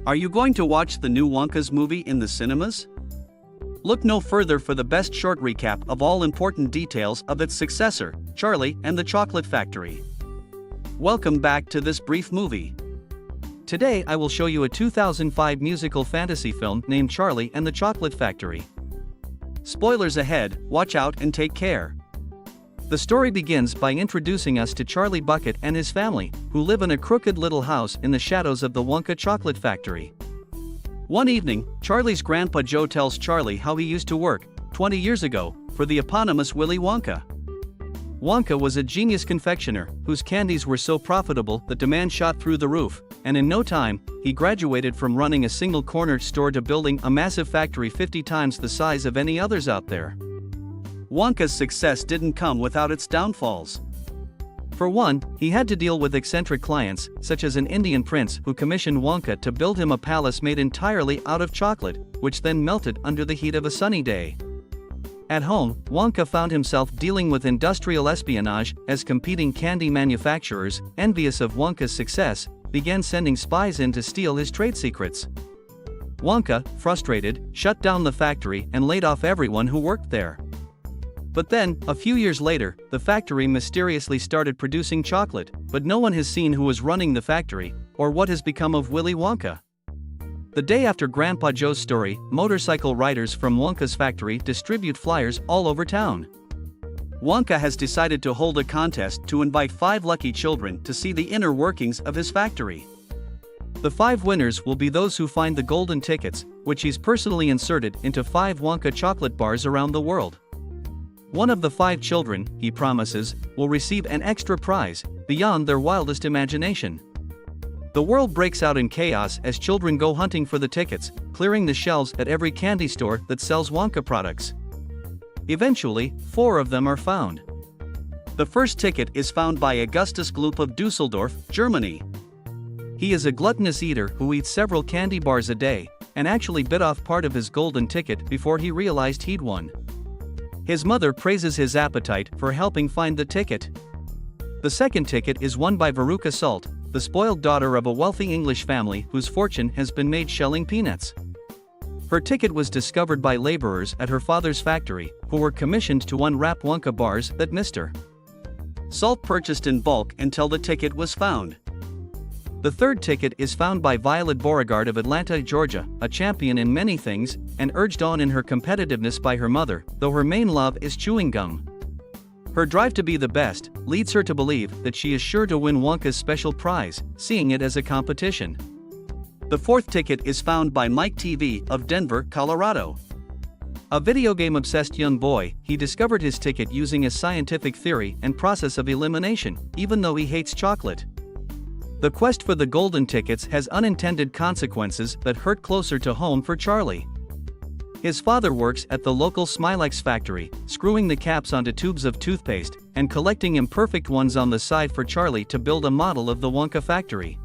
Are you going to watch the new Wonkas movie in the cinemas? Look no further for the best short recap of all important details of its successor, Charlie and the Chocolate Factory. Welcome back to this brief movie. Today I will show you a 2005 musical fantasy film named Charlie and the Chocolate Factory. Spoilers ahead, watch out and take care. The story begins by introducing us to Charlie Bucket and his family, who live in a crooked little house in the shadows of the Wonka chocolate factory. One evening, Charlie's grandpa Joe tells Charlie how he used to work, 20 years ago, for the eponymous Willy Wonka. Wonka was a genius confectioner, whose candies were so profitable that demand shot through the roof, and in no time, he graduated from running a single corner store to building a massive factory 50 times the size of any others out there. Wonka's success didn't come without its downfalls. For one, he had to deal with eccentric clients, such as an Indian prince who commissioned Wonka to build him a palace made entirely out of chocolate, which then melted under the heat of a sunny day. At home, Wonka found himself dealing with industrial espionage, as competing candy manufacturers, envious of Wonka's success, began sending spies in to steal his trade secrets. Wonka, frustrated, shut down the factory and laid off everyone who worked there. But then, a few years later, the factory mysteriously started producing chocolate, but no one has seen who was running the factory, or what has become of Willy Wonka. The day after Grandpa Joe's story, motorcycle riders from Wonka's factory distribute flyers all over town. Wonka has decided to hold a contest to invite 5 lucky children to see the inner workings of his factory. The 5 winners will be those who find the golden tickets, which he's personally inserted into 5 Wonka chocolate bars around the world. One of the 5 children, he promises, will receive an extra prize, beyond their wildest imagination. The world breaks out in chaos as children go hunting for the tickets, clearing the shelves at every candy store that sells Wonka products. Eventually, 4 of them are found. The first ticket is found by Augustus Gloop of Dusseldorf, Germany. He is a gluttonous eater who eats several candy bars a day, and actually bit off part of his golden ticket before he realized he'd won. His mother praises his appetite for helping find the ticket. The second ticket is won by Veruca Salt, the spoiled daughter of a wealthy English family whose fortune has been made shelling peanuts. Her ticket was discovered by laborers at her father's factory, who were commissioned to unwrap Wonka bars that Mr. Salt purchased in bulk until the ticket was found. The third ticket is found by Violet Beauregard of Atlanta, Georgia, a champion in many things, and urged on in her competitiveness by her mother, though her main love is chewing gum. Her drive to be the best leads her to believe that she is sure to win Wonka's special prize, seeing it as a competition. The fourth ticket is found by Mike TV of Denver, Colorado. A video game-obsessed young boy, he discovered his ticket using a scientific theory and process of elimination, even though he hates chocolate. The quest for the golden tickets has unintended consequences that hurt closer to home for Charlie. His father works at the local Smilex factory, screwing the caps onto tubes of toothpaste, and collecting imperfect ones on the side for Charlie to build a model of the Wonka factory.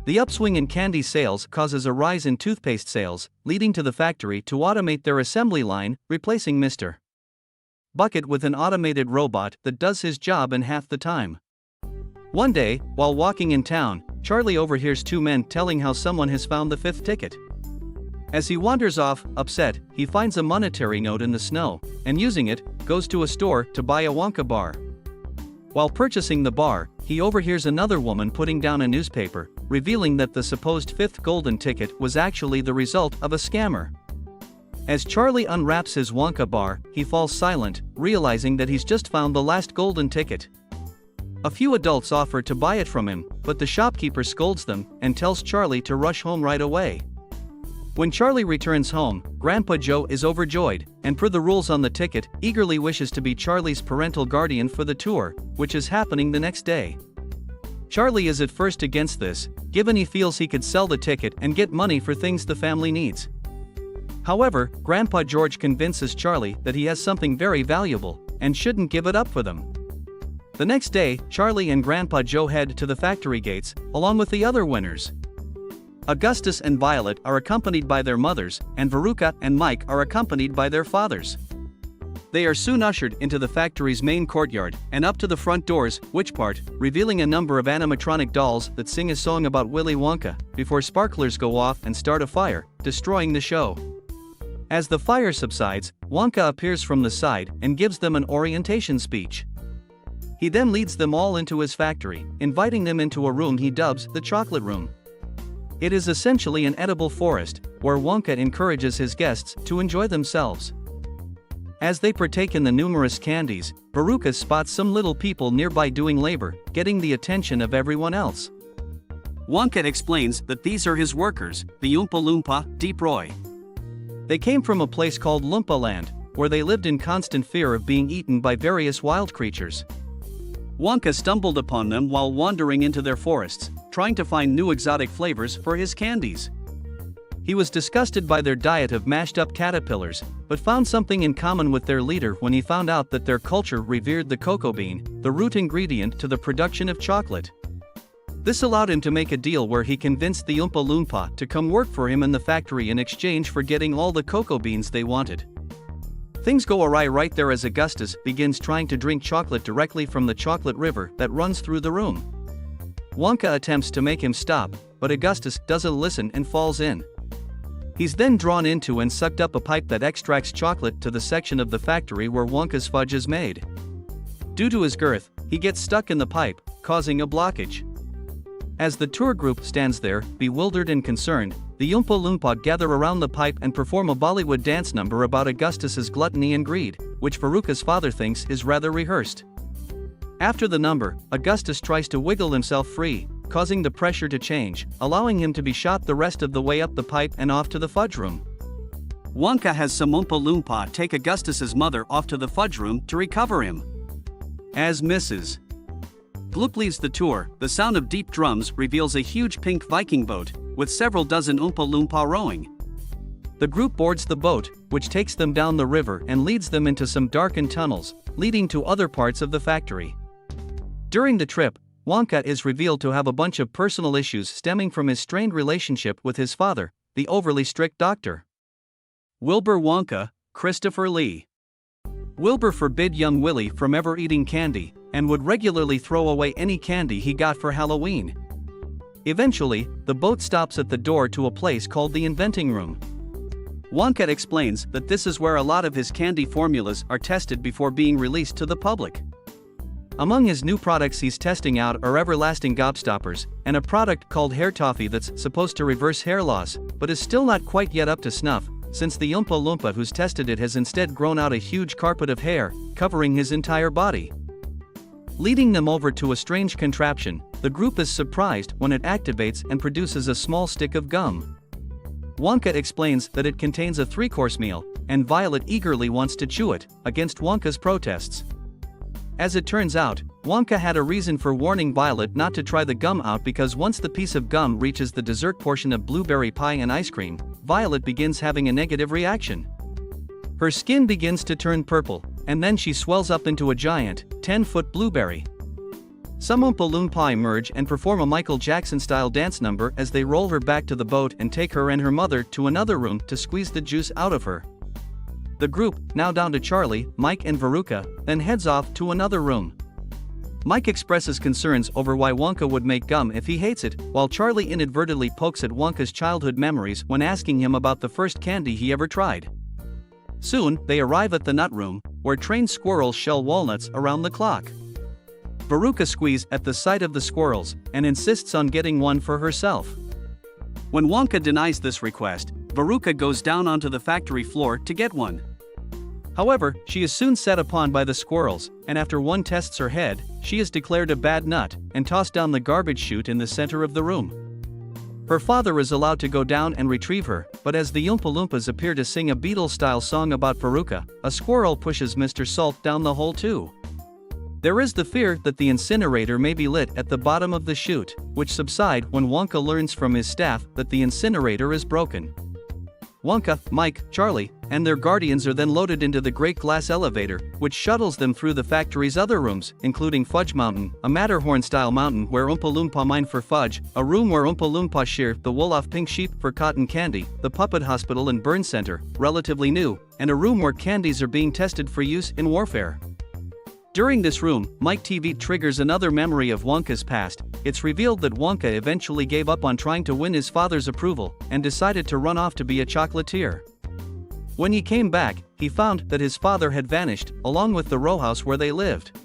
The upswing in candy sales causes a rise in toothpaste sales, leading to the factory to automate their assembly line, replacing Mr. Bucket with an automated robot that does his job in half the time. One day, while walking in town, Charlie overhears 2 men telling how someone has found the 5th ticket. As he wanders off, upset, he finds a monetary note in the snow, and using it, goes to a store to buy a Wonka bar. While purchasing the bar, he overhears another woman putting down a newspaper, revealing that the supposed 5th golden ticket was actually the result of a scammer. As Charlie unwraps his Wonka bar, he falls silent, realizing that he's just found the last golden ticket. A few adults offer to buy it from him, but the shopkeeper scolds them and tells Charlie to rush home right away. When Charlie returns home, Grandpa Joe is overjoyed, and per the rules on the ticket, eagerly wishes to be Charlie's parental guardian for the tour, which is happening the next day. Charlie is at first against this, given he feels he could sell the ticket and get money for things the family needs. However, Grandpa George convinces Charlie that he has something very valuable, and shouldn't give it up for them. The next day, Charlie and Grandpa Joe head to the factory gates, along with the other winners. Augustus and Violet are accompanied by their mothers, and Veruca and Mike are accompanied by their fathers. They are soon ushered into the factory's main courtyard and up to the front doors, which part, revealing a number of animatronic dolls that sing a song about Willy Wonka, before sparklers go off and start a fire, destroying the show. As the fire subsides, Wonka appears from the side and gives them an orientation speech. He then leads them all into his factory, inviting them into a room he dubs the chocolate room. It is essentially an edible forest, where Wonka encourages his guests to enjoy themselves. As they partake in the numerous candies, Veruca spots some little people nearby doing labor, getting the attention of everyone else. Wonka explains that these are his workers, the Oompa Loompa, Deep Roy. They came from a place called Loompa Land, where they lived in constant fear of being eaten by various wild creatures. Wonka stumbled upon them while wandering into their forests, trying to find new exotic flavors for his candies. He was disgusted by their diet of mashed-up caterpillars, but found something in common with their leader when he found out that their culture revered the cocoa bean, the root ingredient to the production of chocolate. This allowed him to make a deal where he convinced the Oompa Loompa to come work for him in the factory in exchange for getting all the cocoa beans they wanted. Things go awry right there as Augustus begins trying to drink chocolate directly from the chocolate river that runs through the room. Wonka attempts to make him stop, but Augustus doesn't listen and falls in. He's then drawn into and sucked up a pipe that extracts chocolate to the section of the factory where Wonka's fudge is made. Due to his girth, he gets stuck in the pipe, causing a blockage. As the tour group stands there, bewildered and concerned, the Oompa Loompa gather around the pipe and perform a Bollywood dance number about Augustus's gluttony and greed, which Veruca's father thinks is rather rehearsed. After the number, Augustus tries to wiggle himself free, causing the pressure to change, allowing him to be shot the rest of the way up the pipe and off to the fudge room. Wonka has some Oompa Loompa take Augustus's mother off to the fudge room to recover him. As Mrs. Gloop leaves the tour, the sound of deep drums reveals a huge pink Viking boat, with several dozen Oompa Loompa rowing. The group boards the boat, which takes them down the river and leads them into some darkened tunnels, leading to other parts of the factory. During the trip, Wonka is revealed to have a bunch of personal issues stemming from his strained relationship with his father, the overly strict doctor. Wilbur Wonka, Christopher Lee. Wilbur forbid young Willy from ever eating candy, and would regularly throw away any candy he got for Halloween. Eventually, the boat stops at the door to a place called the Inventing Room. Wonka explains that this is where a lot of his candy formulas are tested before being released to the public. Among his new products he's testing out are everlasting gobstoppers, and a product called hair toffee that's supposed to reverse hair loss, but is still not quite yet up to snuff, since the Oompa Loompa who's tested it has instead grown out a huge carpet of hair, covering his entire body. Leading them over to a strange contraption, the group is surprised when it activates and produces a small stick of gum. Wonka explains that it contains a 3-course meal, and Violet eagerly wants to chew it, against Wonka's protests. As it turns out, Wonka had a reason for warning Violet not to try the gum out because once the piece of gum reaches the dessert portion of blueberry pie and ice cream, Violet begins having a negative reaction. Her skin begins to turn purple, and then she swells up into a giant, 10-foot blueberry. Some Oompa Loompa emerge and perform a Michael Jackson-style dance number as they roll her back to the boat and take her and her mother to another room to squeeze the juice out of her. The group, now down to Charlie, Mike and Veruca, then heads off to another room. Mike expresses concerns over why Wonka would make gum if he hates it, while Charlie inadvertently pokes at Wonka's childhood memories when asking him about the first candy he ever tried. Soon, they arrive at the nut room, where trained squirrels shell walnuts around the clock. Veruca squeezes at the sight of the squirrels, and insists on getting one for herself. When Wonka denies this request, Veruca goes down onto the factory floor to get one. However, she is soon set upon by the squirrels, and after one tests her head, she is declared a bad nut, and tossed down the garbage chute in the center of the room. Her father is allowed to go down and retrieve her, but as the Oompa Loompas appear to sing a Beatles-style song about Veruca, a squirrel pushes Mr. Salt down the hole too. There is the fear that the incinerator may be lit at the bottom of the chute, which subside when Wonka learns from his staff that the incinerator is broken. Wonka, Mike, Charlie, and their guardians are then loaded into the great glass elevator, which shuttles them through the factory's other rooms, including Fudge Mountain, a Matterhorn-style mountain where Oompa Loompa mine for fudge, a room where Oompa Loompa shear the wool-off pink sheep for cotton candy, the Puppet Hospital and Burn Center, relatively new, and a room where candies are being tested for use in warfare. During this room, Mike TV triggers another memory of Wonka's past. It's revealed that Wonka eventually gave up on trying to win his father's approval and decided to run off to be a chocolatier. When he came back, he found that his father had vanished, along with the row house where they lived.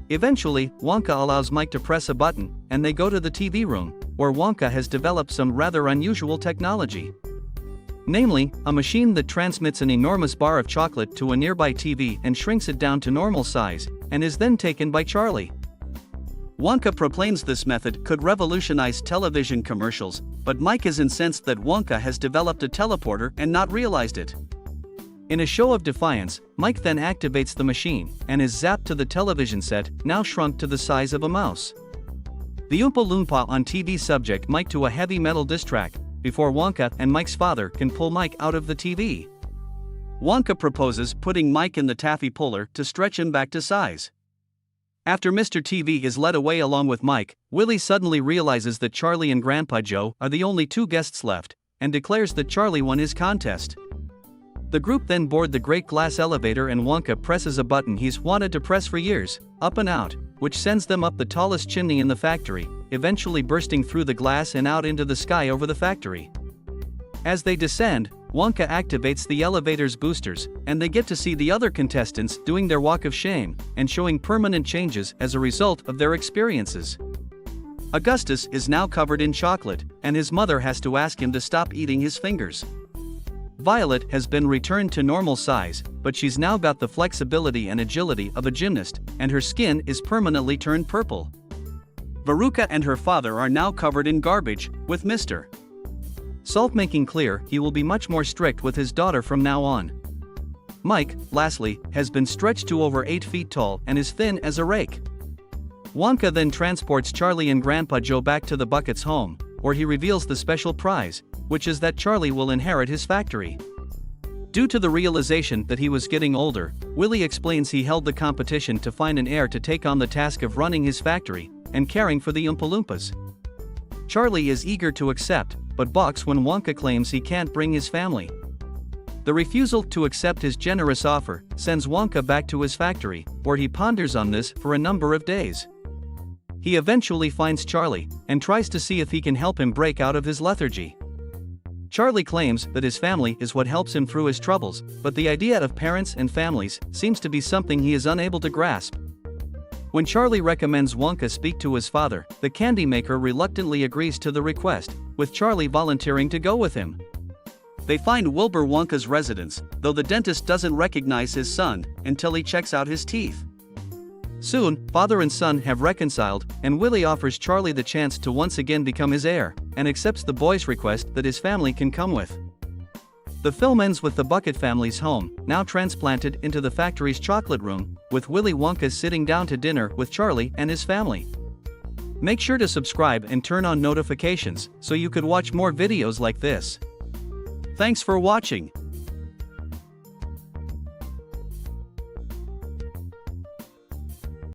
Eventually, Wonka allows Mike to press a button, and they go to the TV room, where Wonka has developed some rather unusual technology. Namely, a machine that transmits an enormous bar of chocolate to a nearby TV and shrinks it down to normal size, and is then taken by Charlie. Wonka proclaims this method could revolutionize television commercials, but Mike is incensed that Wonka has developed a teleporter and not realized it. In a show of defiance, Mike then activates the machine, and is zapped to the television set, now shrunk to the size of a mouse. The Oompa Loompa on TV subject Mike to a heavy metal disc track, before Wonka and Mike's father can pull Mike out of the TV. Wonka proposes putting Mike in the taffy puller to stretch him back to size. After Mr. TV is led away along with Mike, Willy suddenly realizes that Charlie and Grandpa Joe are the only two guests left, and declares that Charlie won his contest. The group then board the great glass elevator and Wonka presses a button he's wanted to press for years, up and out, which sends them up the tallest chimney in the factory, eventually bursting through the glass and out into the sky over the factory. As they descend, Wonka activates the elevator's boosters, and they get to see the other contestants doing their walk of shame, and showing permanent changes as a result of their experiences. Augustus is now covered in chocolate, and his mother has to ask him to stop eating his fingers. Violet has been returned to normal size, but she's now got the flexibility and agility of a gymnast, and her skin is permanently turned purple. Veruca and her father are now covered in garbage, with Mr. Salt making clear he will be much more strict with his daughter from now on. Mike, lastly, has been stretched to over 8 feet tall and is thin as a rake. Wonka then transports Charlie and Grandpa Joe back to the Bucket's home, where he reveals the special prize, which is that Charlie will inherit his factory. Due to the realization that he was getting older, Willy explains he held the competition to find an heir to take on the task of running his factory and caring for the Oompa Loompas. Charlie is eager to accept, but balks when Wonka claims he can't bring his family. The refusal to accept his generous offer sends Wonka back to his factory, where he ponders on this for a number of days. He eventually finds Charlie, and tries to see if he can help him break out of his lethargy. Charlie claims that his family is what helps him through his troubles, but the idea of parents and families seems to be something he is unable to grasp. When Charlie recommends Wonka speak to his father, the candy maker reluctantly agrees to the request, with Charlie volunteering to go with him. They find Wilbur Wonka's residence, though the dentist doesn't recognize his son until he checks out his teeth. Soon, father and son have reconciled, and Willy offers Charlie the chance to once again become his heir, and accepts the boy's request that his family can come with. The film ends with the Bucket family's home, now transplanted into the factory's chocolate room, with Willy Wonka sitting down to dinner with Charlie and his family. Make sure to subscribe and turn on notifications, so you could watch more videos like this. Thanks for watching.